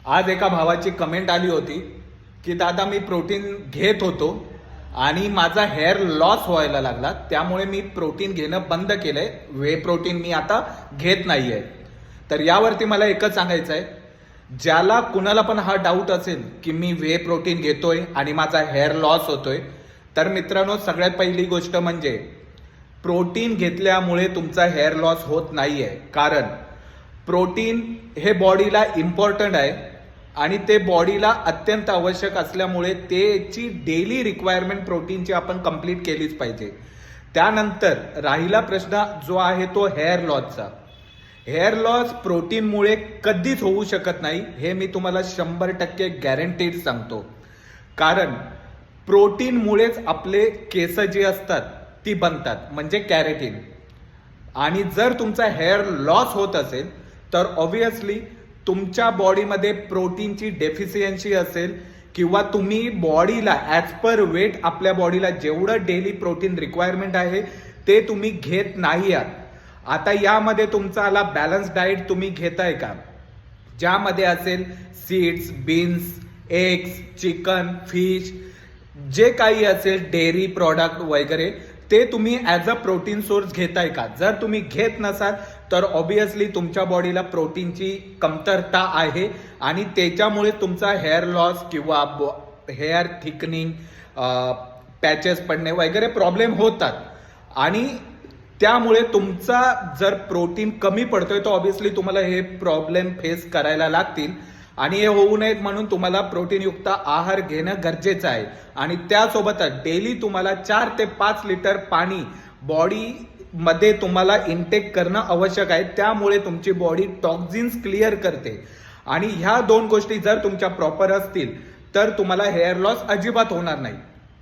आज एका भावाची कमेंट आली होती की दादा मी प्रोटीन घेत होतो आणि माझा हेअर लॉस व्हायला लागला, त्यामुळे मी प्रोटीन घेणं बंद केलंय. वे प्रोटीन मी आता घेत नाहीये. तर यावरती मला एकच सांगायचं आहे, ज्याला कुणाला पण हा डाऊट असेल की मी वे प्रोटीन घेतोय आणि माझा हेअर लॉस होतोय, तर मित्रांनो सगळ्यात पहिली गोष्ट म्हणजे प्रोटीन घेतल्यामुळे तुमचा हेअर लॉस होत नाहीये. कारण प्रोटीन हे बॉडीला इम्पॉर्टंट आहे आणि ते बॉडीला अत्यंत आवश्यक असल्यामुळे त्याची डेली रिक्वायरमेंट प्रोटीनची आपण कंप्लीट केलीच पाहिजे. त्यानंतर राहिला प्रश्न जो आहे तो हेअर लॉसचा. हेअर लॉस प्रोटीनमुळे कधीच होऊ शकत नाही, हे मी तुम्हाला 100% गॅरंटीड सांगतो. कारण प्रोटीनमुळेच आपले केस जी असतात ती बनतात, म्हणजे कॅरेटिन. आणि जर तुमचा हेअर लॉस होत असेल तर ऑब्व्हियसली तुमच्या बॉडीमध्ये प्रोटीनची डेफिशियन्सी असेल किंवा तुम्ही बॉडीला ॲज पर वेट आपल्या बॉडीला जेवढं डेली प्रोटीन रिक्वायरमेंट आहे ते तुम्ही घेत नाही आहात. आता यामध्ये तुमचा आला बॅलन्स डाएट तुम्ही घेताय का, ज्यामध्ये असेल seeds, beans, eggs, chicken, fish, जे काही असेल डेअरी प्रॉडक्ट वगैरे, ते तुम्ही ॲज अ प्रोटीन सोर्स घेताय का. जर तुम्ही घेत नसाल तर ऑब्व्हियसली तुमच्या बॉडीला प्रोटीनची कमतरता आहे आणि त्याच्यामुळे तुमचा हेअर लॉस किंवा हेअर थिकनिंग, पॅचेस पडणे वगैरे प्रॉब्लेम होतात. आणि त्यामुळे तुमचा जर प्रोटीन कमी पडतोय तर ऑब्व्हियसली तुम्हाला हे प्रॉब्लेम फेस करायला लागतील. आणि हे होऊ नयेत म्हणून तुम्हाला प्रोटीनयुक्त आहार घेणं गरजेचं आहे. आणि त्यासोबतच डेली तुम्हाला 4 ते 5 लिटर पाणी बॉडीमध्ये तुम्हाला इनटेक करणं आवश्यक आहे. त्यामुळे तुमची बॉडी टॉक्झिन्स क्लिअर करते. आणि ह्या 2 गोष्टी जर तुमच्या प्रॉपर असतील तर तुम्हाला हेअर लॉस अजिबात होणार नाही.